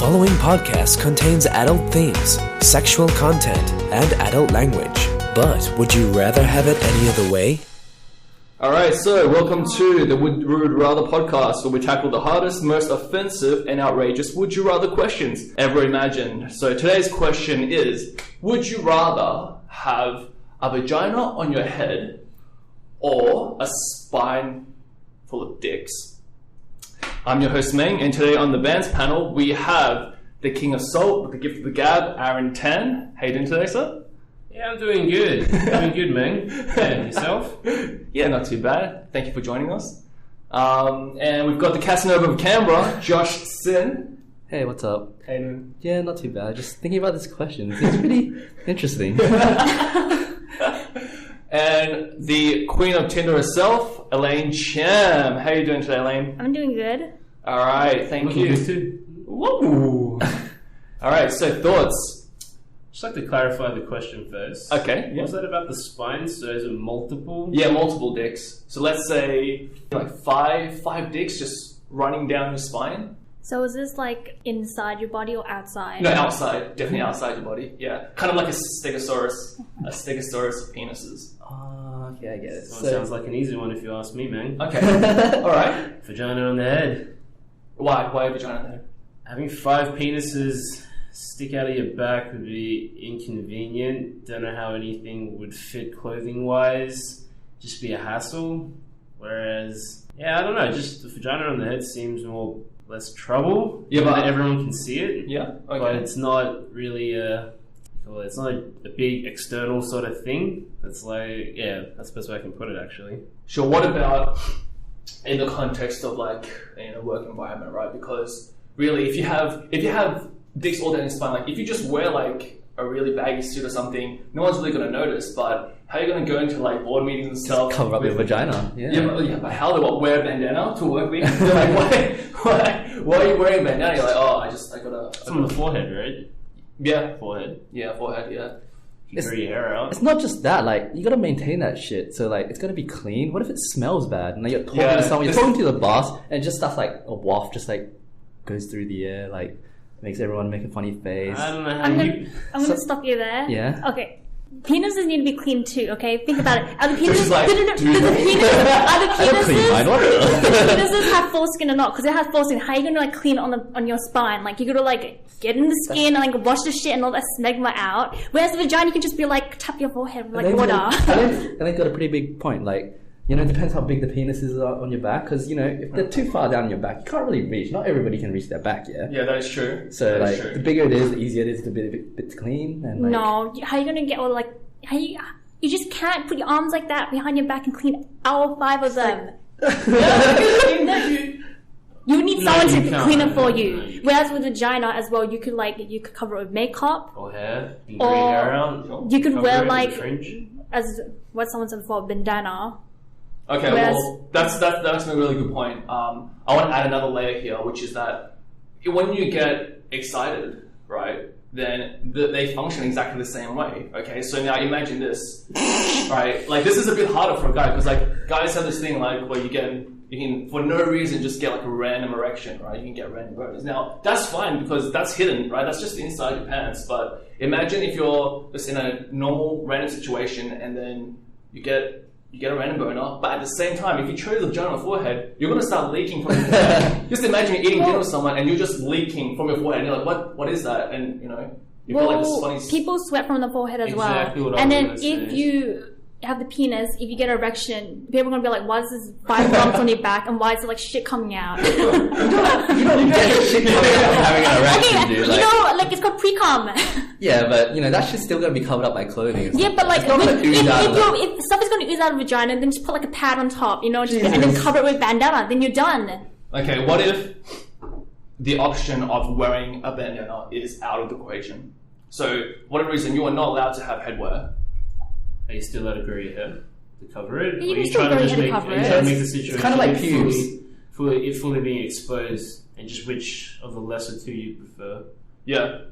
following podcast contains adult themes, sexual content, and adult language. But would you rather have it any other way? Alright, so welcome to the Would Rather podcast, where we tackle the hardest, most offensive, and outrageous Would You Rather questions ever imagined. So today's question is, would you rather have a vagina on your head or a spine full of dicks? I'm your host, Meng, and today on the bands panel, we have the King of Salt with the gift of the gab, Aaron Tan. How you doing today, sir? Yeah, I'm doing good. Doing good, Meng. And yourself? Yeah, not too bad. Thank you for joining us. And we've got the Casanova of Canberra, Josh Sin. Hey, what's up? How you doing? Yeah, not too bad. Just thinking about this question. It's pretty interesting. And the Queen of Tinder herself, Elaine Cham. How you doing today, Elaine? I'm doing good. All right, thank you. Good too. Woo! All right, so thoughts? Just like to clarify the question first. Okay. What was that about the spine? So is it multiple? Yeah, multiple dicks. So let's say like five dicks just running down your spine. So is this like inside your body or outside? No, outside. Definitely outside your body. Yeah. Kind of like a stegosaurus. A stegosaurus of penises. Okay, I get it. This one sounds like an easy one if you ask me, Meng. Okay. All right. Vagina on the head. Why a vagina on the head? Having 5 penises stick out of your back would be inconvenient. Don't know how anything would fit clothing-wise. Just be a hassle. Whereas, yeah, I don't know. Just the vagina on the head seems less trouble. Yeah, but everyone can see it. Yeah. Okay. But it's not really it's not a big external sort of thing. It's like, yeah, that's the best way I can put it, actually. Sure. What about in the context of like in a work environment, right? Because really, if you have dicks all down your spine, like if you just wear like a really baggy suit or something, no one's really going to notice. But how are you going to go into like board meetings and stuff? Cover up your vagina. Yeah, but how do I wear a bandana to work meetings? They're like, why are you wearing a bandana? You're like, I gotta. It's on the forehead, right? Yeah. Forehead. Yeah, forehead. Yeah. You grow your hair out. It's not just that, like, you gotta maintain that shit, so, like, it's gotta be clean. What if it smells bad? And, like, you're talking to someone, you're talking to the boss, and just stuff like a waft just, like, goes through the air, like, makes everyone make a funny face. I don't know how I'm gonna stop you there. Yeah? Okay. Penises need to be clean too, okay? Think about it. Are the penises... Like, are the penises have foreskin or not? Because it has foreskin. How are you gonna, like, clean it on your spine? Like, you gotta, like, get in the skin and, like, wash the shit and all that smegma out. Whereas the vagina, you can just be, like, tap your forehead with, like, water. And they've got a pretty big point, like, you know, it depends how big the penises are on your back, because, you know, if they're too far down your back, you can't really reach. Not everybody can reach their back, yeah? Yeah, that is true. So, like, the bigger it is, the easier it is to be a bit clean. And, like, no, how are you gonna get all, like... You just can't put your arms like that behind your back and clean all 5 of them. You need someone to clean it for you. Whereas with vagina as well, you could cover it with makeup. Or hair. You can grow your hair out. You could wear like, fringe. as what someone said before, bandana. Okay, well, that's a really good point. I want to add another layer here, which is that when you get excited, right, then they function exactly the same way. Okay, so now imagine this, right? Like this is a bit harder for a guy because like guys have this thing like where you can for no reason just get like a random erection, right? You can get random boners. Now that's fine because that's hidden, right? That's just inside your pants. But imagine if you're just in a normal random situation and then you get a random boner, but at the same time, if you chose the vagina on the forehead, you're going to start leaking from your forehead. Just imagine you're eating dinner with someone and you're just leaking from your forehead and you're like, what is that? And, you know, you feel like this funny... people sweat from the forehead as exactly well. What and I then was if saying. you have the penis, if you get an erection, people are going to be like, why is this 5 lumps on your back and why is there like shit coming out? you don't get shit coming out from having an erection, dude. Like, you know, like it's called pre-cum. Yeah, but, you know, that shit's still going to be covered up by clothing. Yeah, but like, if stuff is going to ooze out of the vagina, then just put like a pad on top, you know, and then cover it with bandana, then you're done. Okay, what if the option of wearing a bandana is out of the equation? So, whatever reason, you are not allowed to have headwear. Are you still allowed to grow your hair to cover it? You or can are you still trying to grow just your hair to cover it. trying to make the situation It's kind of like pubes. fully being exposed, and just which of the lesser two you prefer? Yeah.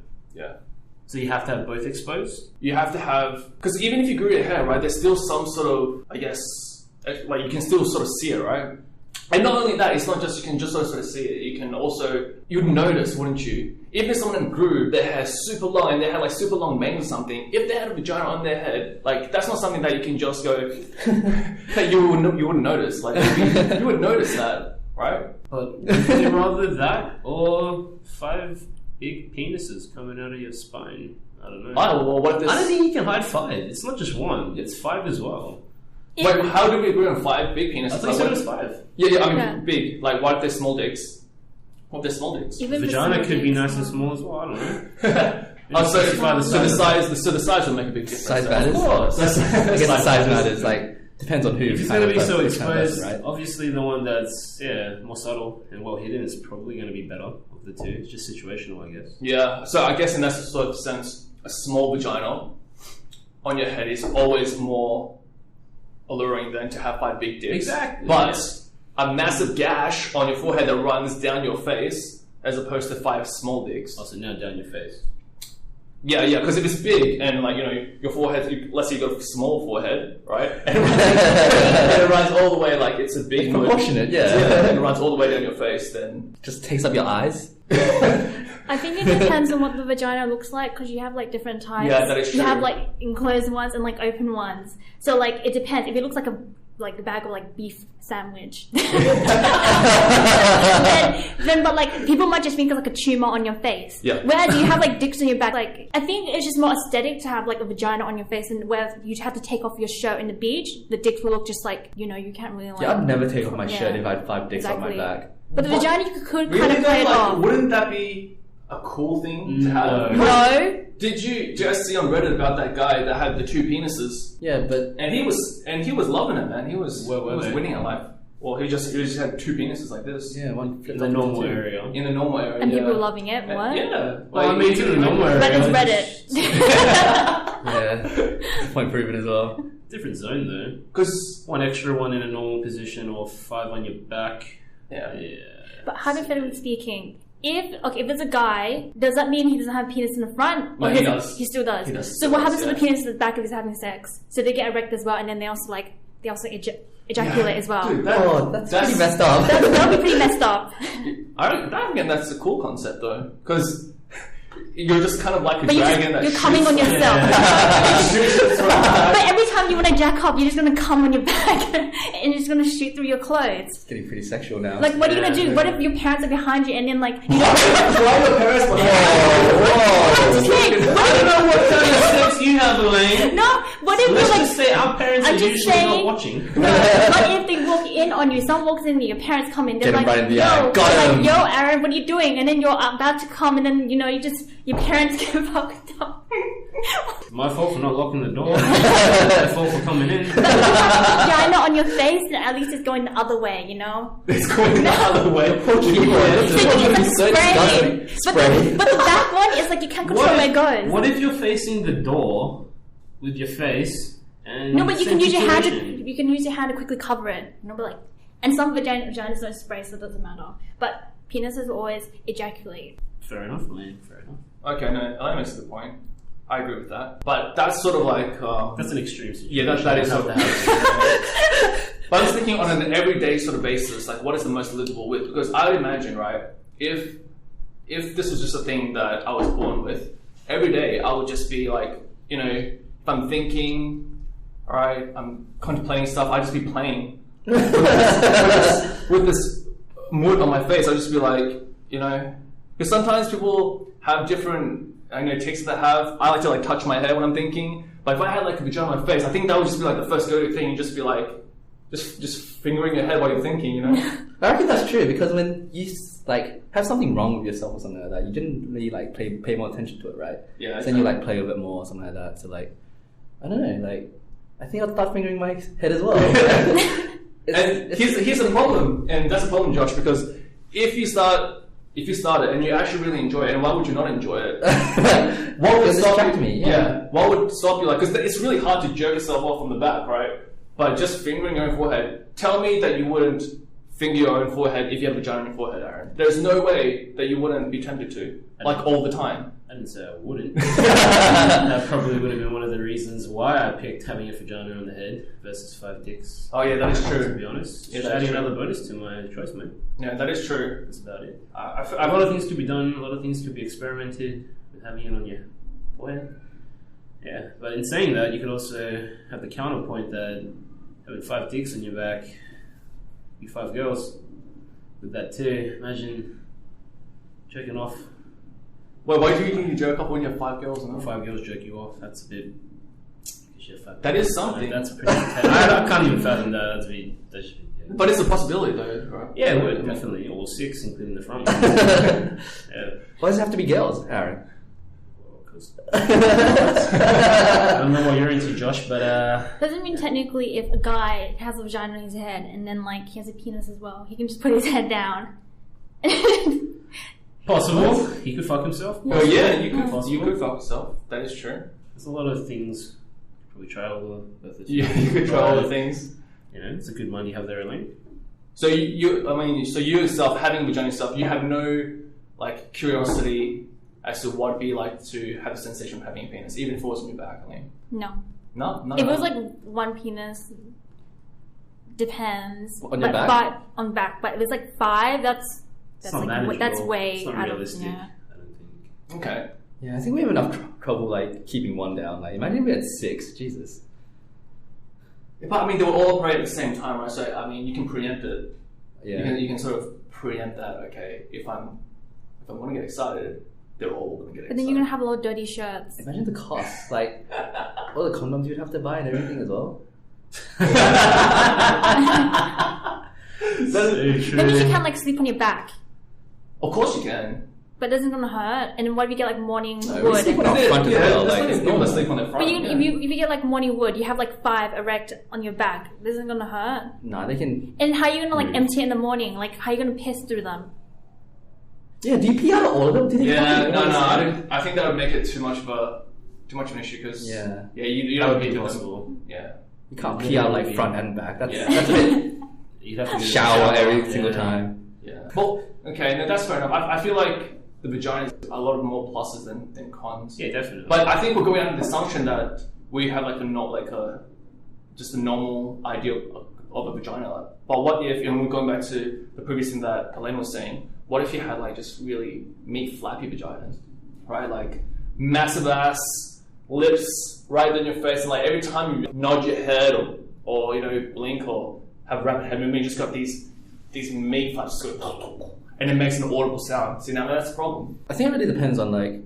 So you have to have both exposed? You have to have... Because even if you grew your hair, right, there's still some sort of, I guess, like you can still sort of see it, right? And not only that, it's not just, you can just sort of see it, you can also, you'd notice, wouldn't you? Even if someone grew their hair super long and they had like super long bangs or something, if they had a vagina on their head, like that's not something that you can just go, that you wouldn't notice. Like you would notice that, right? But would you rather that or 5 big penises coming out of your spine? I don't know. Oh, well, what if this... I don't think you can hide 5. It's not just 1, it's 5 as well. Wait, how do we agree on 5 big penises? I thought you said it was 5. Yeah, I mean, Yeah. big. Like, what if they're small dicks? What if they're small dicks? Even Vagina for could be small nice and dicks. small as well, I don't know. Oh, so Specify the the size will make a big difference. Size Of matters. course. I guess the size matters. Like depends on who. If it's kind going to of be so person, kind of exposed, person, right? obviously the one that's more subtle and well hidden is probably going to be better of the two. It's just situational, I guess. Yeah, so I guess in that sort of sense, a small vagina on your head is always more alluring than to have 5 big dicks. Exactly, But yeah. a massive gash on your forehead that runs down your face as opposed to 5 small dicks. Also, now down your face. Yeah, because if it's big and like, you know, your forehead, let's say you've got a small forehead, right? And it runs all the way, like it's a big... Proportionate, yeah. And it runs all the way down your face, then... Just takes up your eyes. I think it depends on what the vagina looks like because you have like different types. Yeah, that is You true. have like enclosed ones and like open ones. So like it depends. If it looks like a bag of like beef sandwich, then but like people might just think of like a tumor on your face. Yeah. Whereas you have like dicks on your back. Like I think it's just more aesthetic to have like a vagina on your face, and where you have to take off your shirt in the beach, the dicks will look just like you can't really like. Yeah, I'd never take off my Yeah. shirt if I had 5 dicks on my Exactly. back. But the vagina you could Really kind of play it though, like, off. wouldn't that be a cool thing to have? No. Did you just see on Reddit about that guy that had the 2 penises? Yeah, but And he was loving it, man. He was Where were they? winning at life. Well, he just had 2 penises like this. yeah, one In flipped the up into normal 2. area. In the normal area. And yeah. people were loving it. What? Yeah. Well, I mean, to the normal area. Reddit's Reddit. Yeah, point proven as well. Different zone though. Because, 1 extra one in a normal position or 5 on your back. yeah. Yeah. But hypothetically speaking, if it's a guy, does that mean he doesn't have a penis in the front? No, Or he his- does. He still does. He does, So still what does, happens to yeah. the penis at the back if he's having sex? So they get erect as well, and then they also ejaculate as well. Dude, Oh, that's pretty messed up. That would be pretty messed up. I don't think that's a cool concept though. Because you're just kind of like a But dragon that you're coming shoots on yourself. shoots from the back. But every time you want to jack up, you're just going to come on your back and you're just going to shoot through your clothes. It's getting pretty sexual now. Like, what are you going to Yeah. do? What if your parents are behind you and then, like, you Why your parents were I'm just saying, what I if don't know what kind of sex you have, Elaine. no, what if Let's you're like, just say our parents I'm are just usually saying- not watching. no, what if they walk in on you? Someone walks in, your parents come in, they're Get 'em like, right in the yo, eye. Got they're 'em. like, yo, Aaron, what are you doing? And then you're about to come, and then your parents get fucked up. My fault for not locking the door. My fault for coming in. Vagina on your face, and at least it's going the other way, It's going the other way. It's So spraying. disgusting. But the back one is like you can't control where it goes. What if you're facing the door with your face and No, but you can use your hand. situation? You can use your hand to quickly cover it. But like, and some vaginas don't spray, so it doesn't matter. But penises will always ejaculate. Fair enough, man. Fair enough. Okay, no, that makes a good point. I agree with that. But that's sort of like... That's an extreme situation. yeah, that is Have sort to of... have But I was thinking on an everyday sort of basis, like what is the most livable with? Because I would imagine, right, if this was just a thing that I was born with, every day I would just be like, if I'm thinking, all right, I'm contemplating stuff, I'd just be playing with this mood on my face. I'd just be like, because sometimes people have different, tics that have. I like to like touch my hair when I'm thinking, but if I had like a vagina on my face, I think that would just be like the first go-to thing. You'd just be like, just fingering your head while you're thinking, I reckon that's true because when you like have something wrong with yourself or something like that, you didn't really like pay more attention to it, right? Yeah, So then you like play with it more or something like that. So like, I don't know, like I think I'll start fingering my head as well. And here's the problem, and that's the problem, Josh, because if you start it and you actually really enjoy it, and why would you not enjoy it? What would It'll stop distract you? me, yeah. What would stop you? Like, because it's really hard to jerk yourself off from the back, right? But just fingering your own forehead. Tell me that you wouldn't finger your own forehead if you have a vagina on your forehead, Aaron. There's no way that you wouldn't be tempted to, like all the time. I didn't say I wouldn't. That probably would have been one of the reasons why I picked having a vagina on the head versus 5 dicks. Oh yeah, that is true. To be honest, Yeah, just that is adding true. another bonus to my choice, mate. Yeah, that is true. That's about it. I A lot of things could be done. A lot of things could be experimented with having it on your forehead. Yeah, but in saying that, you could also have the counterpoint that having 5 dicks on your back, you 5 girls with that too. Imagine checking off. Wait, why do you think you jerk off when you have 5 girls? No? 5 girls jerk you off. That's a bit. That is something. That's pretty. I can't even fathom that. That should be. Yeah. But it's a possibility, though, right? Yeah, it would definitely. All 6, including the front one. Yeah. Why does it have to be girls, Aaron? Because I don't know what you're into, Josh, but Doesn't mean technically if a guy has a vagina on his head and then like he has a penis as well, he can just put his head down. possible. He could fuck himself. Oh yeah, you Possible. could fuck yourself. That is true. There's a lot of things. Probably try all the methods. Yeah, you could try all the things. You know, it's a good mind you have there, Elaine. So you yourself, having a vagina yourself, you have no like curiosity as to what it'd be like to have the sensation of having a penis, even if it was on your back, Elaine. No. No. If it was like one penis, depends. On your but, back? But on back. But if it's like 5, that's not like manageable. that's way It's not out realistic. of yeah. I don't think. Okay. Yeah, I think we have enough trouble like keeping one down. Like, imagine if we had 6. Jesus. But I mean, they will all operate at the same time, right? So I mean, you can preempt it. Yeah. You can sort of preempt that. Okay, if I'm going to get excited, they're all going to get excited. But then you're gonna have a lot of dirty shirts. Imagine the cost, like all the condoms you'd have to buy and everything as well. That's Very true. That means you can't like sleep on your back. Of course you can. But it isn't gonna hurt. And then what if you get like morning We wood? sleep on our front as well. Like, it's people normal. that sleep on their front. But yeah. if you get like morning wood, you have like 5 erect on your back. This isn't gonna hurt. Nah, they can. And how are you gonna like Mm. empty it in the morning? Like how are you gonna piss through them? Yeah, do you pee out of all of them? Do they Yeah, fucking no, all I the don't. I think that would make it too much of an issue because Yeah. you That don't would be pee through them. possible. Yeah. You can't pee out like front and back. That's Yeah. that's a bit You'd have to do shower the every yeah. single time. Yeah. Well, okay, no, that's fair enough. I feel like the vagina is a lot more pluses than cons. Yeah, definitely. But I think we're going under the assumption that we have just a normal idea of a vagina. But what if, and we're going back to the previous thing that Helena was saying, what if you had like just really meat flappy vaginas, right? Like massive ass, lips right in your face, and like every time you nod your head or blink or have rapid head movement, you just got these meat flaps sort of, and it makes an audible sound. See, now that's a problem. I think it really depends on like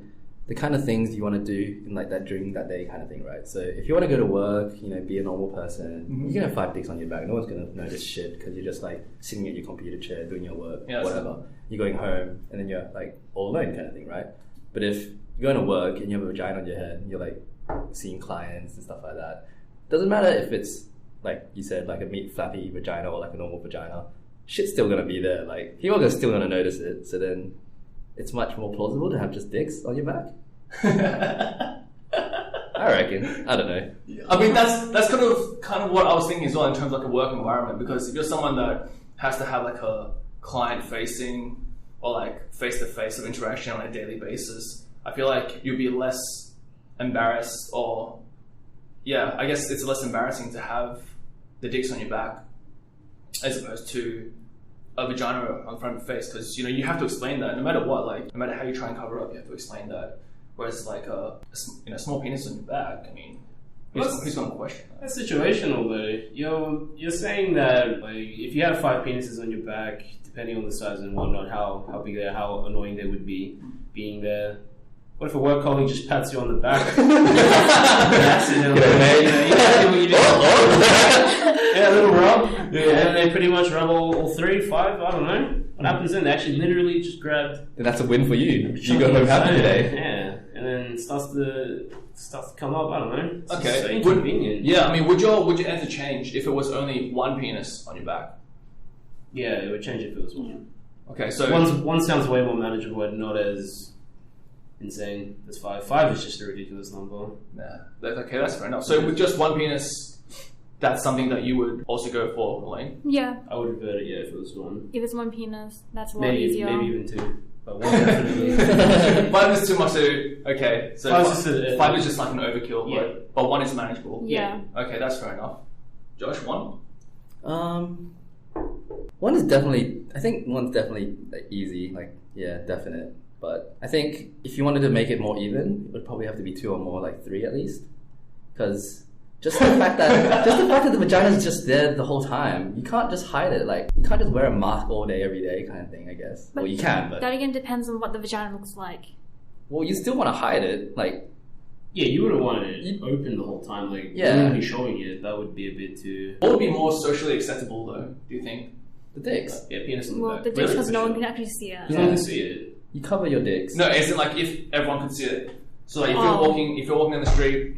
the kind of things you want to do in like that during that day kind of thing, right? So if you want to go to work, be a normal person, you can have 5 dicks on your back. No one's gonna notice shit because you're just like sitting at your computer chair doing your work, Yeah, whatever. You're going home and then you're like all alone kind of thing, right? But if you're going to work and you have a vagina on your head, and you're like seeing clients and stuff like that. Doesn't matter if it's like you said, like a meat flappy vagina or like a normal vagina. Shit's still gonna be there. Like people are still gonna notice it. So then it's much more plausible to have just dicks on your back. I reckon. I don't know. I mean, that's kind of what I was thinking as well in terms of like a work environment. Because if you're someone that has to have like a client-facing or like face-to-face of interaction on a daily basis, I feel like you'd be less embarrassed, or I guess it's less embarrassing to have the dicks on your back as opposed to a vagina on front of your face, because you have to explain that no matter what. Like no matter how you try and cover up, you have to explain that. Whereas like a small penis on your back, I mean, who's going to question that? That's situational though. You're saying that like if you have 5 penises on your back, depending on the size and whatnot, how big they are, how annoying they would be being there. What if a work colleague just pats you on the back? Accidentally, a little rub. Yeah, and they pretty much rub all 3, 5. I don't know. What happens then? They actually literally just grabbed. Then that's a win for you. You go home happy today. Yeah, and then it starts to come up. I don't know. It's Okay. so inconvenient. I mean, would your answer change if it was only one penis on your back? Yeah, it would change if it was one. Okay, so One sounds way more manageable and not as insane as 5. 5 is just a ridiculous number. Nah, that's fair enough. So with just one penis, that's something that you would also go for, Elaine. Yeah. I would revert it, yeah, if it was one. If it's one penis, that's a lot Maybe easier. even two. But one definitely. 5 is too much to... Okay, so 5 is just like an overkill, Yeah. but 1 is manageable. Yeah. Okay, that's fair enough. Josh, 1? One is definitely. I think one's definitely like easy. Like yeah, definite. But I think if you wanted to make it more even, it would probably have to be 2 or more, like 3 at least. Because just the fact that the vagina is just there the whole time, you can't just hide it. Like you can't just wear a mask all day, every day, kind of thing. I guess. But well, you can, but that again depends on what the vagina looks like. well, you still want to hide it. Like Yeah, you wouldn't want it open the whole time. Like, Yeah. you wouldn't be showing it. That would be a bit too. What would be more socially acceptable, though, do you think? the dicks. Yeah, penis on the Well, back. the dick Really, because for no sure. one can actually see it. No one can see it. You cover your dicks. No, as in like if everyone could see it. So like if Oh. you're walking down the street,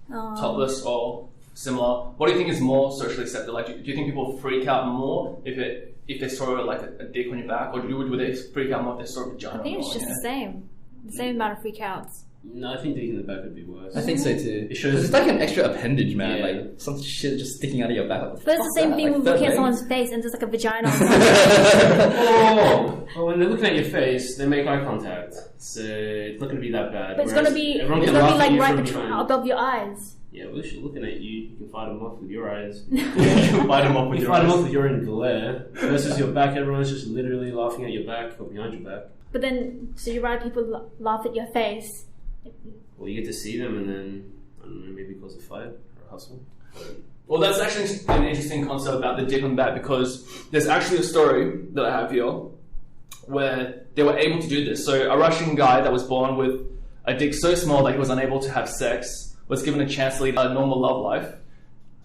Um, topless or similar, what do you think is more socially accepted? Like, do you think people freak out more if they saw like a dick on your back, or would they freak out more if they saw a vagina? I think it's on just your the same amount of freakouts. No, I think dick in the back would be worse. I think so too. It shows- 'Cause it's like an extra appendage, man. Yeah. Like some shit just sticking out of your back. What the But it's the fuck's same that? thing Like with third looking at leg? someone's face and there's like a vagina on top. Oh, well, when they're looking at your face, they make eye contact, so it's not going to be that bad. But it's Whereas gonna be everyone it's can gonna be laugh at like you right from between, behind. above your eyes. Yeah, well, if you're looking at you can fight them off with your eyes. You light them up with You your fight them eyes. off with your own glare versus your back. Everyone's just literally laughing at your back or behind your back. But then, so you rather people laugh at your face. Well, you get to see them, and then I don't know, maybe cause a fight or a hustle. Well, that's actually an interesting concept about the dick on the back, because there's actually a story that I have here where they were able to do this. So a Russian guy that was born with a dick so small that he was unable to have sex was given a chance to lead a normal love life,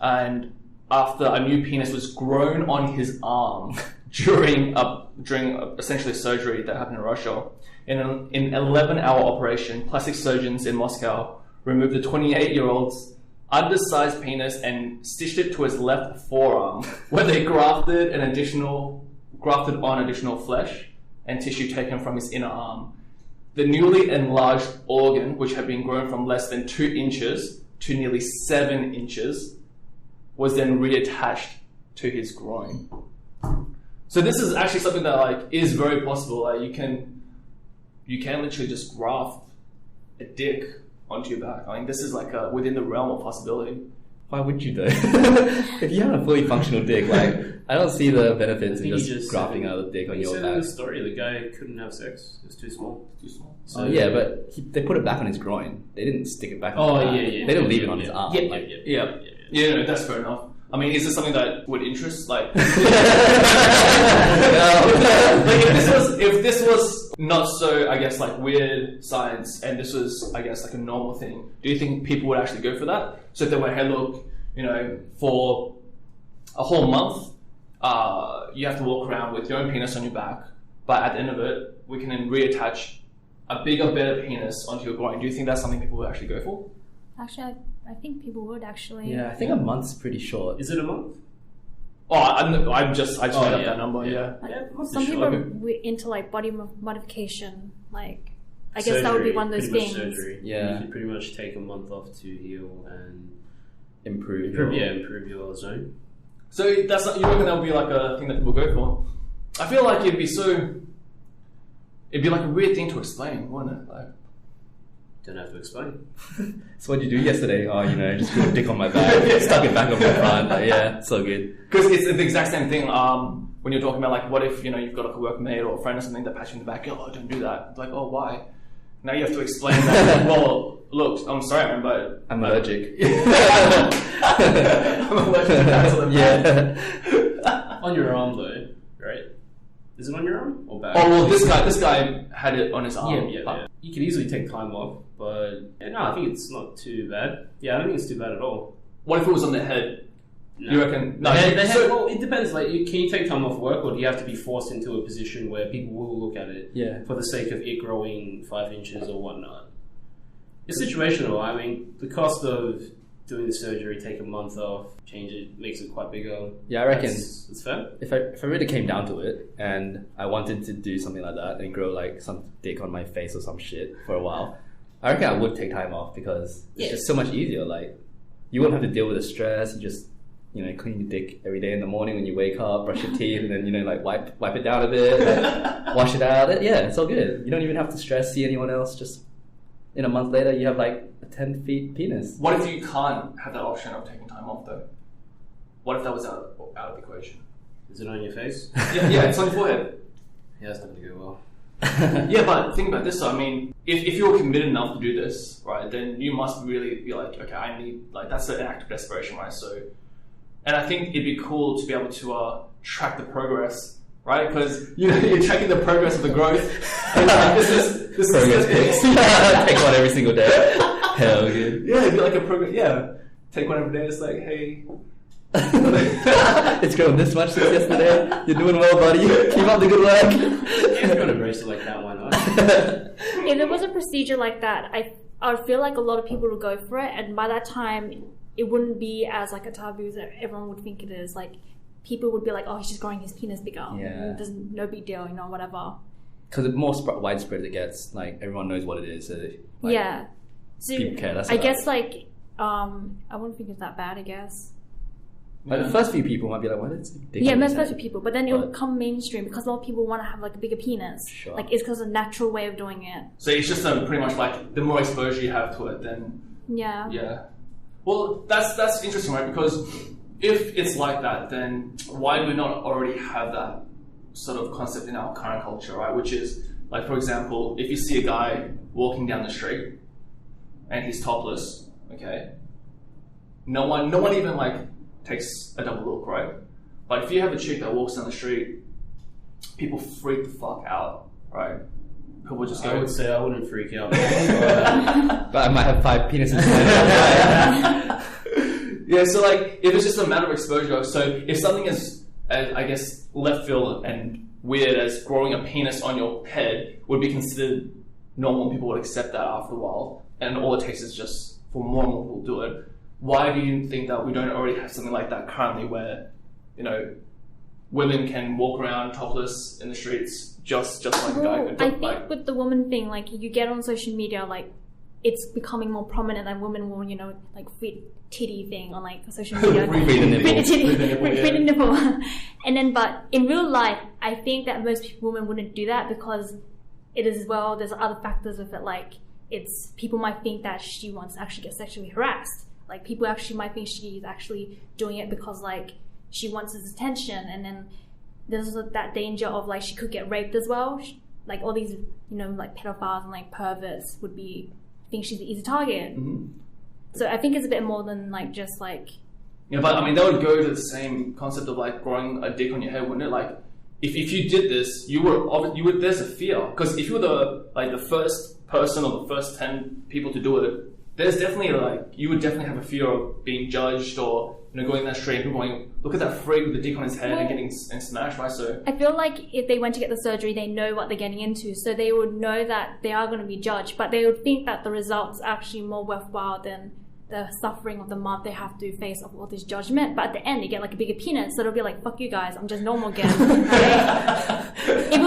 and after a new penis was grown on his arm during essentially a surgery that happened in Russia. In an 11-hour operation, plastic surgeons in Moscow removed the 28-year-old's undersized penis and stitched it to his left forearm, where they grafted on additional flesh and tissue taken from his inner arm. The newly enlarged organ, which had been grown from less than 2 inches to nearly 7 inches, was then reattached to his groin. So this is actually something that like is very possible. Like you can literally just graft a dick onto your back. I mean, this is like within the realm of possibility. Why would you though? If you have a fully functional dick, like I don't see the benefits in think just, he just grafting said- another dick on He your said in back. the story the guy couldn't have sex. It was too small. Too small. So Oh, yeah, but they put it back on his groin. They didn't stick it back on Oh his yeah, back. yeah. They didn't leave yeah, it on yeah. his arm. Yeah, like, yeah. Yeah, no, that's fair enough. I mean, is this something that would interest? Like, like if this was not so, I guess, like weird science, and this was, I guess, like a normal thing, do you think people would actually go for that? So if they went, hey, look, for a whole month, you have to walk around with your own penis on your back, but at the end of it, we can then reattach a bigger, better penis onto your groin. Do you think that's something people would actually go for? Actually, I think people would actually. yeah, I think a month's pretty short. Is it a month? Oh, I just made up yeah. that number. Yeah. Yeah. Yeah, Some for people sure. are into like body modification. Like, I guess that would be one of those pretty much things. Surgery. Yeah. You could pretty much take a month off to heal and Improve. improve your zone. So that's not, you reckon that would be like a thing that people go for? I feel like it'd be like a weird thing to explain, wouldn't it? Like, Don't have to explain. So what did you do yesterday? Oh, just put a dick on my back, stuck it back on my front. Like, yeah, so good. because it's the exact same thing. When you're talking about like, what if you've got like a workmate or a friend or something that pats you in the back? Oh, don't do that. It's like, oh, why? Now you have to explain that. Well, look, I'm sorry, man, but I'm allergic. I'm allergic to bats on the back. Yeah. On your arm though, right? Is it on your arm or back? Oh well, this guy had it on his arm. Yeah. You could easily take time off, but no, I think it's not too bad. Yeah, I don't think it's too bad at all. What if it was on the head? No. You reckon? No. Well, it depends. Like, can you take time off work, or do you have to be forced into a position where people will look at it Yeah. for the sake of it growing 5 inches or whatnot? It's situational. I mean, the cost of doing the surgery, take a month off, change it, makes it quite bigger. Yeah, I reckon It's fair. if I really came down to it and I wanted to do something like that and grow like some dick on my face or some shit for a while, I reckon I would take time off because it's Yeah. just so much easier. Like you wouldn't have to deal with the stress. You just clean your dick every day in the morning when you wake up, brush your teeth, and then like wipe it down a bit, like, wash it out. Yeah, it's all good. You don't even have to see anyone else. Just in a month later, you have like a 10 feet penis. What if you can't have that option of taking time off though? What if that was out of the equation? Is it on your face? Yeah, it's on your forehead. Yeah, that's not going to go well. Yeah, but think about this though. I mean, if you're committed enough to do this, right, then you must really be like, okay, I need, like, that's an act of desperation, right? So, and I think it'd be cool to be able to track the progress, right? Because you're tracking the progress of the growth. And like, this is Progress pics. Take one every single day. Hell yeah. Yeah, it'd be like a progress. Yeah, take one every day. It's like, hey. It's grown this much since yesterday. You're doing well, buddy. Keep up the good work. If you're going to embrace it like that, why not? If there was a procedure like that, I would feel like a lot of people would go for it, and by that time, it wouldn't be as like a taboo that everyone would think it is. Like, people would be like, "Oh, he's just growing his penis bigger. Yeah. There's no big deal, whatever." Because the more widespread it gets, like everyone knows what it is. So, like, yeah. So people care. That's I guess like I wouldn't think it's that bad. I guess. Like the first few people might be like, "What is dick?" Yeah, most first few people, but then it'll come mainstream because a lot of people want to have like a bigger penis. Sure. Like it's because of a natural way of doing it. So it's just pretty much like the more exposure you have to it, then Yeah. yeah. Well, that's interesting, right? Because if it's like that, then why do we not already have that sort of concept in our current culture, right? Which is like, for example, if you see a guy walking down the street and he's topless, okay, no one even like takes a double look, right? But if you have a chick that walks down the street, people freak the fuck out, right? People just go. I would say I wouldn't freak out. But I might have 5 penises. Yeah, so like if it's just a matter of exposure, so if something is, I guess, left field and weird as growing a penis on your head would be considered normal, people would accept that after a while, and all it takes is just for more and more people to do it. Why do you think that we don't already have something like that currently where, women can walk around topless in the streets just like a guy could? I think with the woman thing, like you get on social media, like it's becoming more prominent that women will, like fit titty thing on like social media. Free the nipple. Free the nipple. And then, but in real life, I think that most women wouldn't do that because it is, well, there's other factors with it, like it's, people might think that she wants to actually get sexually harassed. Like people actually might think she's actually doing it because like she wants his attention, and then there's that danger of like she could get raped as well. Like all these, like pedophiles and like perverts would think she's an easy target. Mm-hmm. So I think it's a bit more than like just like. Yeah, but I mean that would go to the same concept of like growing a dick on your head, wouldn't it? Like if you did this, you would there's a fear, because if you were the first person or the first 10 people to do it, there's definitely you would definitely have a fear of being judged, or going down the street and people going, look at that freak with the dick on his head and getting smashed, right? So I feel like if they went to get the surgery, they know what they're getting into, so they would know that they are going to be judged, but they would think that the result's actually more worthwhile than the suffering of the month they have to face of all this judgment. But at the end, they get like a bigger penis, so it'll be like, fuck you guys, I'm just normal again. Right? If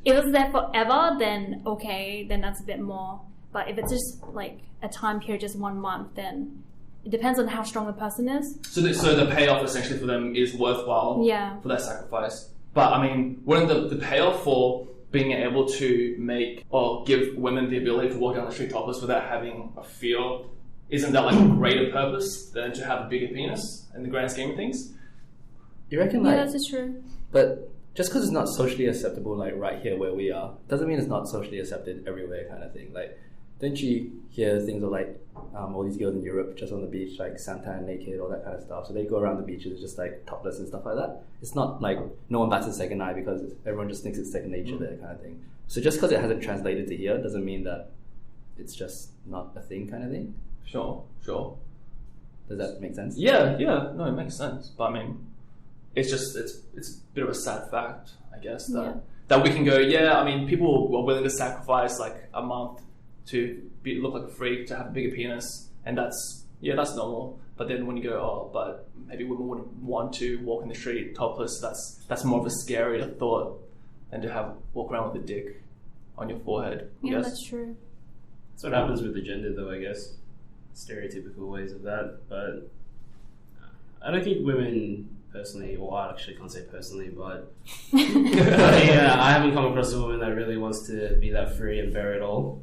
it was there forever, then okay, then that's a bit more. But if it's just like a time period, just 1 month, then it depends on how strong the person is. So the payoff essentially for them is worthwhile. Yeah. For that sacrifice. But I mean, wouldn't the payoff for being able to make or give women the ability to walk down the street topless without having a fear, isn't that like a greater purpose than to have a bigger penis in the grand scheme of things? You reckon? Yeah, that's true. But just because it's not socially acceptable, like right here where we are, doesn't mean it's not socially accepted everywhere, kind of thing. Like, don't you hear things of like all these girls in Europe just on the beach, like suntan, naked, all that kind of stuff? So they go around the beaches just like topless and stuff like that. It's not like no one bats a second eye because everyone just thinks it's second nature there, kind of thing. So just because it hasn't translated to here doesn't mean that it's just not a thing, kind of thing. Sure. Does that make sense? Yeah. No, it makes sense. But I mean, it's a bit of a sad fact, I guess, that we can go, I mean, people are willing to sacrifice like a month to look like a freak, to have a bigger penis, and that's normal. But then when you go, but maybe women wouldn't want to walk in the street topless, that's more of a scarier thought than to walk around with a dick on your forehead. Yeah, yes? that's true. That's what happens with the gender, though, I guess. Stereotypical ways of that, but I don't think women personally, or I actually can't say personally, but I haven't come across a woman that really wants to be that free and bare it all.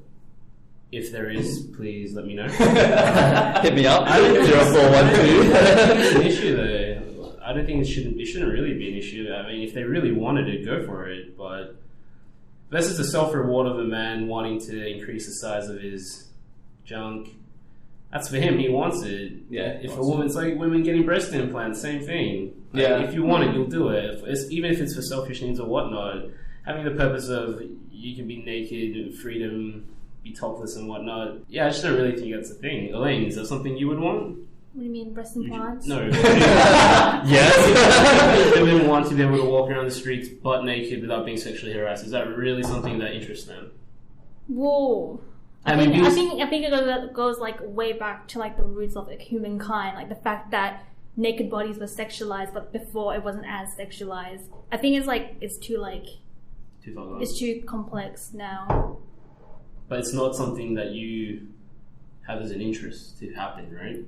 If there is, please let me know. Hit me up. I don't think 0412. it's an issue though. I don't think it shouldn't really be an issue. I mean, if they really wanted it, go for it. But this is the self-reward of a man wanting to increase the size of his junk. That's for him. He wants it. Yeah. If a woman's like women getting breast implants, same thing. Like, Yeah. If you want it, you'll do it. Even if it's for selfish needs or whatnot. Having the purpose of you can be naked, freedom, be topless and whatnot. Yeah, I just don't really think that's a thing. Elaine, is that something you would want? What do you mean, breast implants? No. Yes. Women want to be able to walk around the streets butt naked without being sexually harassed. Is that really something that interests them? Whoa. I mean, I think it goes like way back to like the roots of like, humankind, like the fact that naked bodies were sexualized, but before it wasn't as sexualized. I think it's too Too far gone. it's too complex now. But it's not something that you have as an interest to happen, right?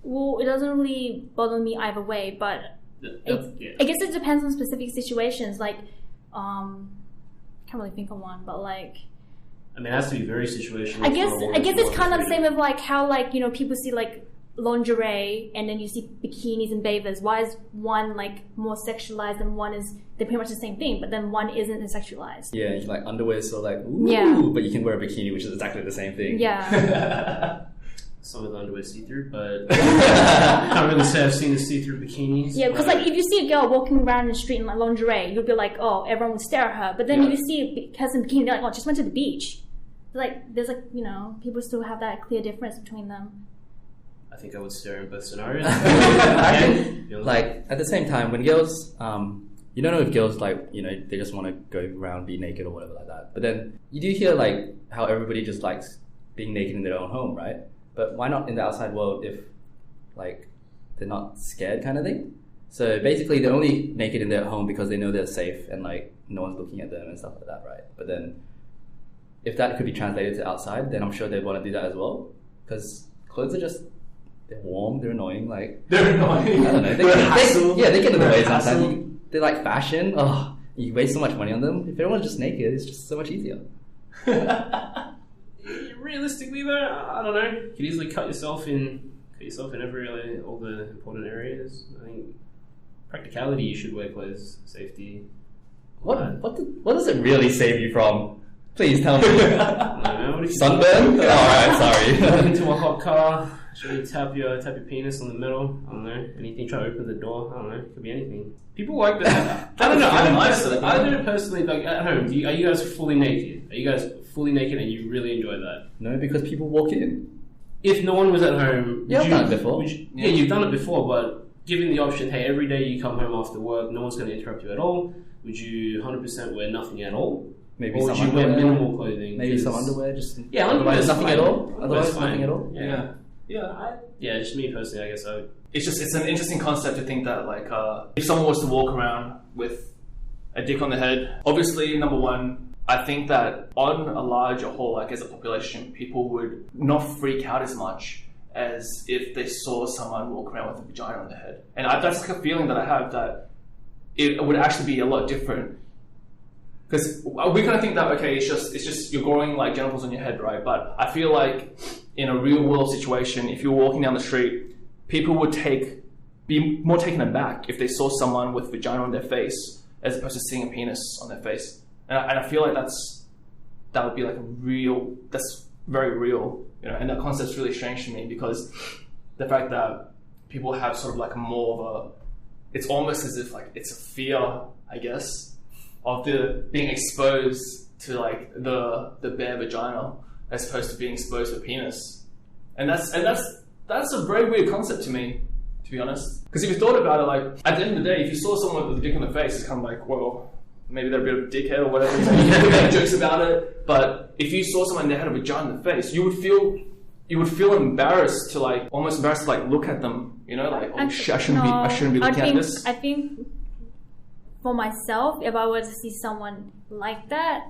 Well, it doesn't really bother me either way, but I guess it depends on specific situations. Like, can't really think of one, but like. I mean, it has to be very situational. I guess it's kind of the same with like how like people see like lingerie and then you see bikinis and bathers. Why is one like more sexualized and one is they're pretty much the same thing, but then one isn't sexualized? Yeah, like underwear is so like ooh, Yeah. but you can wear a bikini, which is exactly the same thing. Yeah. Some of the underwear see-through, but I can't really say I've seen the see-through bikinis. Yeah, because like if you see a girl walking around in the street in like lingerie, you'll be like, oh, everyone will stare at her. But then if you see a person in bikini, they're like, oh, just went to the beach. Like there's like people still have that clear difference between them. I think I would stare in both scenarios. Like at the same time, when girls, you don't know if girls like they just want to go around be naked or whatever like that. But then you do hear like how everybody just likes being naked in their own home, right? But why not in the outside world if like they're not scared kind of thing? So basically they're only naked in their home because they know they're safe and like no one's looking at them and stuff like that, right? But then if that could be translated to outside, then I'm sure they'd want to do that as well. Because clothes are they're warm, they're annoying, like... They're annoying. I don't know. They get in the way sometimes. They're like fashion. Oh, you waste so much money on them. If everyone's just naked, it's just so much easier. Realistically though, I don't know. You could easily cut yourself in all the important areas. I think practicality, you should wear clothes, safety. What does it really save you from? Please tell me. I don't know. Sunburn? Alright, sorry. Get into a hot car, should you tap your penis on the middle? I don't know. Anything, try to open the door? I don't know. It could be anything. People like that. I don't know. I don't personally, like at home, are you guys fully naked? Are you guys fully naked and you really enjoy that? No, because people walk in. If no one was at home, I've done it before. Yeah, you've done it before, but given the option, hey, every day you come home after work, no one's going to interrupt you at all, would you 100% wear nothing at all? Maybe or would some you wear underwear. minimal clothing? Maybe some underwear, just... Yeah, otherwise underwear's nothing fine. at all? Underwear's Otherwise nothing fine. at all? Yeah, just me personally, I guess I would. It's an interesting concept to think that like if someone was to walk around with a dick on the head, obviously number one, I think that on a larger whole, like as a population, people would not freak out as much as if they saw someone walk around with a vagina on their head. And that's like a feeling that I have that it would actually be a lot different. Because we kind of think that, okay, it's just you're growing like genitals on your head, right? But I feel like in a real world situation, if you're walking down the street, people would be more taken aback if they saw someone with vagina on their face as opposed to seeing a penis on their face. And I feel like that would be like that's very real, and that concept's really strange to me because the fact that people have sort of like more of it's almost as if like it's a fear, I guess, of being exposed to like the bare vagina as opposed to being exposed to a penis. And that's a very weird concept to me, to be honest. Because if you thought about it, like at the end of the day, if you saw someone with a dick on their face, it's kind of like, well, maybe they're a bit of a dickhead or whatever. You can make jokes about it. But if you saw someone that had a vagina in the face, you would feel embarrassed to like almost embarrassed to like look at them. Like oh shit, I shouldn't be looking at this. I think for myself, if I were to see someone like that,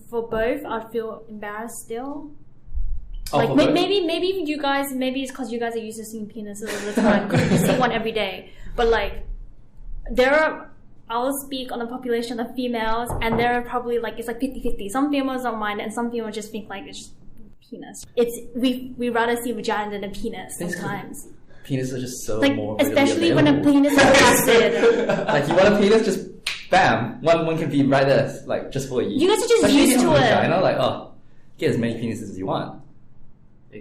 for both, I'd feel embarrassed still. Like for both. maybe you guys, maybe it's because you guys are used to seeing penises all the time because you see one every day. But like, I'll speak on the population of females, and there are probably like it's like 50-50. Some females don't mind it, and some females just think like it's just penis. We rather see vagina than a penis sometimes. Penis are just so Like more especially when a available. penis is flaccid. Like you want a penis, just bam, one can be right there, like just for you. You guys are just Especially used if you to have a it. vagina, like get as many penises as you want.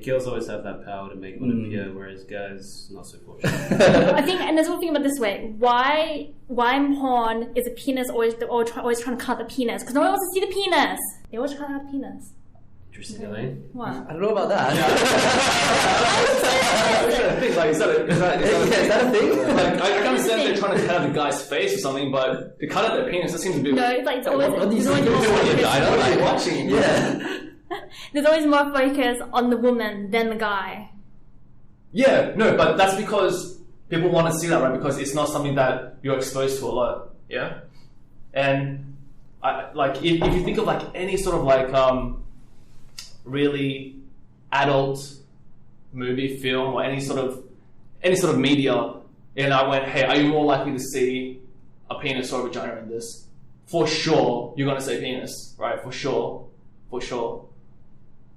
Girls always have that power to make one appear, whereas guys not so fortunate. I think, and there's one thing about this way. Why in porn is a penis always trying to cut the penis? Because no one wants to see the penis. They always try to cut the penis. Interesting, Elaine. What? I don't know about that. Like, is that a thing? Like, I can understand they're trying to cut out the guy's face or something, but to cut out their penis, that seems to be. No, it's like it's always What do you there's always think? more What are you focus. doing? What are you watching? Yeah. There's always more focus on the woman than the guy. Yeah, no, but that's because people want to see that, right? Because it's not something that you're exposed to a lot, yeah? And, if you think of, like, any sort of, like, really adult movie, film, or any sort of media, and I went, hey, are you more likely to see a penis or a vagina in this? For sure, you're going to say penis, right? For sure.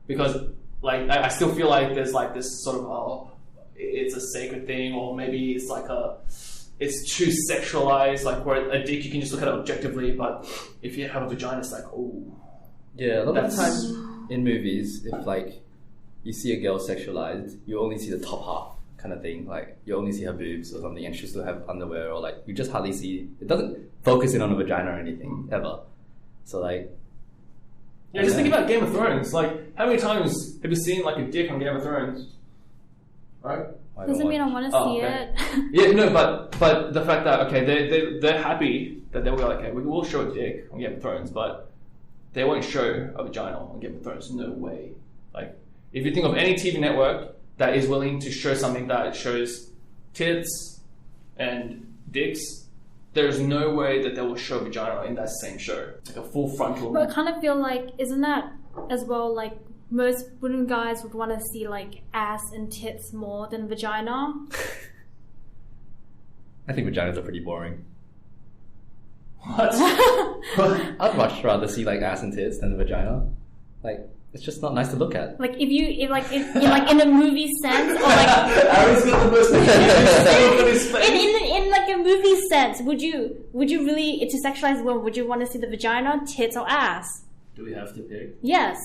Because, like, I still feel like there's, like, this sort of, it's a sacred thing, or maybe it's like it's too sexualized, like, where a dick, you can just look at it objectively, but if you have a vagina, it's like, oh. Yeah, a lot of That's- times in movies, if, like, you see a girl sexualized, you only see the top half kind of thing. Like, you only see her boobs or something, and she still have underwear, or, like, you just hardly see... It doesn't focus in on a vagina or anything, ever. So, like... Yeah, just think about Game of Thrones. Like, how many times have you seen, like, a dick on Game of Thrones? Right? I don't Doesn't mean I watch- want to see okay. it. Yeah, no, but the fact that, okay, they're happy that they'll be like, okay, we will show a dick on Game of Thrones, but they won't show a vagina on Game of Thrones. No way. Like, if you think of any TV network that is willing to show something that shows tits and dicks, there's no way that they will show vagina in that same show. Like a full frontal. But I kind of feel like, isn't that as well, like, most women guys would want to see, like, ass and tits more than vagina? I think vaginas are pretty boring. What? I'd much rather see, like, ass and tits than the vagina. Like, it's just not nice to look at. Like, if in a movie sense, or like, Aaron's got the most in his face. in like a movie sense, would you really, to sexualize women, would you want to see the vagina, tits, or ass? Do we have to pick Yes.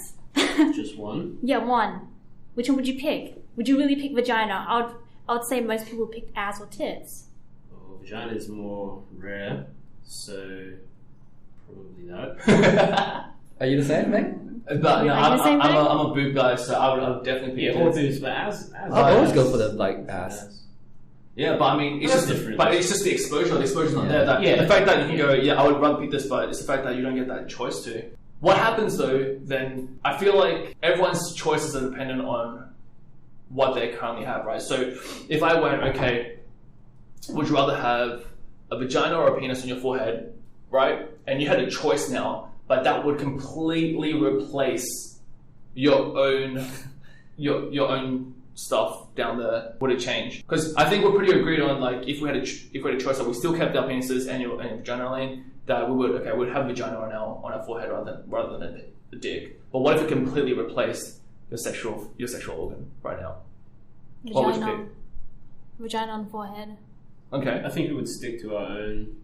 just one? Yeah, one. Which one would you pick? Would you really pick vagina? I would say most people pick ass or tits. Well, vagina is more rare, so probably that. Are you the same, Meg? But no, Are you the same thing? I'm a boob guy, so I would definitely pick Yeah, all tits. boobs, but as I'll always go for the, like, ass. Yeah, but I mean, it's That's just different. But it's just the exposure. The exposure's not Yeah. there. Yeah. The fact that you can go, yeah, I would rather pick this, but it's the fact that you don't get that choice to. What happens though? Then I feel like everyone's choices are dependent on what they currently have, right? So if I went, okay, would you rather have a vagina or a penis on your forehead, right? And you had a choice now, but that would completely replace your own stuff down there. Would it change? Because I think we're pretty agreed on, like, if we had a choice that we still kept our penises and your vagina lane, that we'd have vagina on our forehead rather than a dick. But what if it completely replaced your sexual organ right now? What would you Vagina. pick? Vagina on forehead. Okay. I think we would stick to our own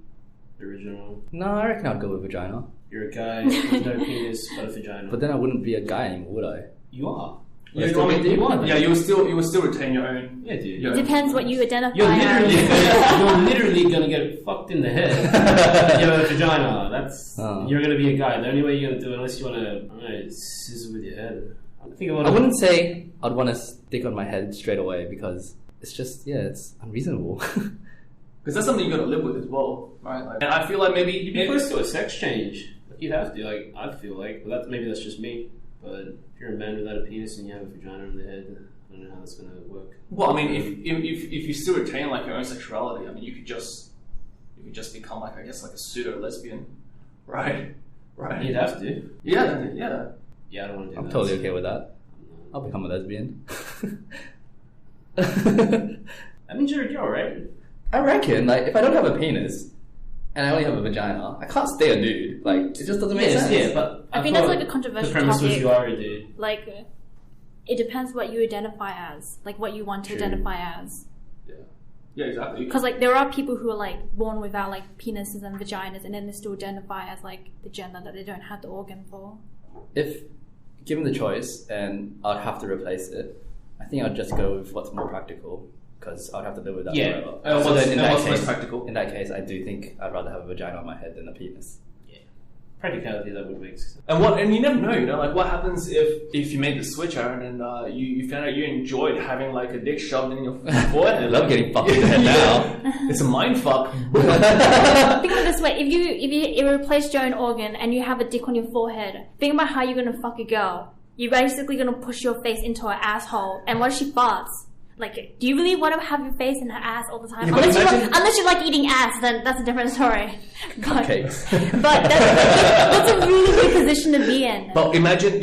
original. No, I reckon I'd go with vagina. You're a guy with no penis but a vagina. But then I wouldn't be a guy anymore, would I? you are. Yeah, Still be deep? yeah, you will still retain your own. Yeah, dude. Yeah. It depends what you identify You're as. literally gonna get fucked in the head. You have a vagina. That's you're gonna be a guy. The only way you're gonna do it, unless you wanna, I don't know, scissor with your head. I think a lot I of wouldn't say I'd want to stick on my head straight away because it's just, it's unreasonable. Because that's something you got to live with as well, right? Like, and I feel like maybe you'd be close to a sex change. You'd have to. Like, I feel like, but maybe that's just me. But if you're a man without a penis and you have a vagina on the head, I don't know how that's gonna work. Well, I mean, if you still retain like your own sexuality, I mean, you could just become like, I guess, like a pseudo lesbian, right? Right. You'd have to. Yeah. Yeah, I don't want to do I'm that. totally okay with that. I'll become a lesbian. I mean, you're alright. I reckon, like, if I don't have a penis and I only have a vagina, I can't stay a dude. Like, it just doesn't make sense. Yeah, but I think that's like a controversial the premise was topic. you are a dude. Like, it depends what you identify as, like what you want to identify as. Yeah, exactly. Because like there are people who are like born without like penises and vaginas, and then they still identify as like the gender that they don't have the organ for. If given the choice and I'd have to replace it, I think I'd just go with what's more practical because I'd have to live with that Yeah. forever. So then What's most practical? In that case, I do think I'd rather have a vagina on my head than a penis. Practicality, that would make sense. And you never know, you know, like what happens if you made the switch, Aaron, and you found out you enjoyed having like a dick shoved in your forehead. I love getting fucked in the head now. It's a mind fuck. Think of it this way: if you replace your own organ and you have a dick on your forehead, think about how you're gonna fuck a girl. You're basically gonna push your face into her asshole, and what if she farts? Like, do you really want to have your face in her ass all the time? Yeah, unless you like eating ass, then that's a different story. But Cupcakes. that's a really weird position to be in. But imagine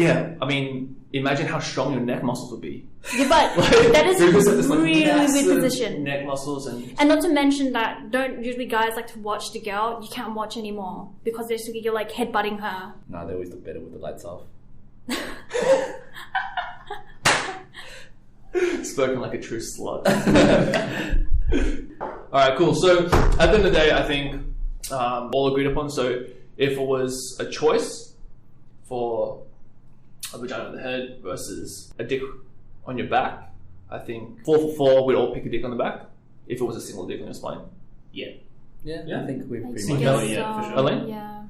how strong your neck muscles would be. Yeah, but that is There's a this, like, really weird massive position. Neck muscles And not to mention that don't usually guys like to watch the girl. You can't watch anymore because basically you're like headbutting her. Nah, they always look better with the lights off. Spoken like a true slut. Alright, cool. So, at the end of the day, I think all agreed upon. So, if it was a choice for a vagina on the head versus a dick on your back, I think 4 for 4, we'd all pick a dick on the back if it was a single dick on your spine. Yeah. Yeah, I think we've pretty I much... guess yeah, for so. sure. Elaine? Yeah.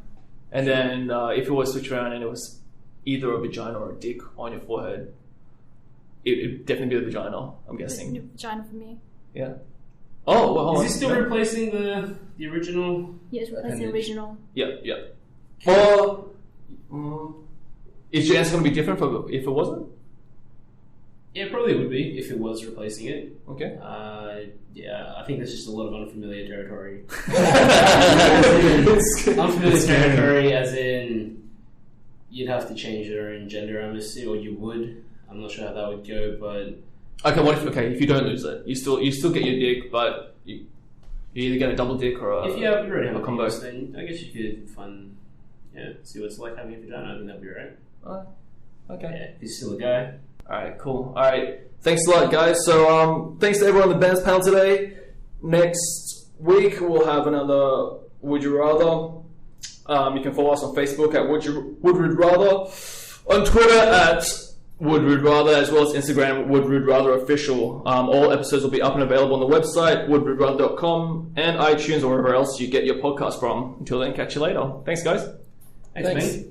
And then if it was switched around and it was either a vagina or a dick on your forehead, it'd definitely be the vagina, I'm guessing. Vagina for me. Yeah. Oh, well, hold on. Is he still replacing the original? Yeah, it's replacing the original. Yeah. Or is your answer going to be different if it wasn't? Yeah, it probably would be if it was replacing it. Okay. Yeah, I think there's just a lot of unfamiliar territory. It's Unfamiliar territory, as in you'd have to change your own gender, I'm assuming, or you would. I'm not sure how that would go, but Okay, if you don't lose it, you still get your dick, but you either get a double dick or if you already have a a combo. penis, then I guess you could see what it's like having a vagina. I think that'd be alright. Okay. Yeah, if he's still a guy. Alright, cool. Alright, thanks a lot, guys. So, thanks to everyone on the bands panel today. Next week, we'll have another Would You Rather. You can follow us on Facebook at Would You Rather, on Twitter at Would Rather, as well as Instagram, Would Rather Official. All episodes will be up and available on the website, woodrather.com, and iTunes or wherever else you get your podcast from. Until then, catch you later. Thanks, guys. Thanks. Mate.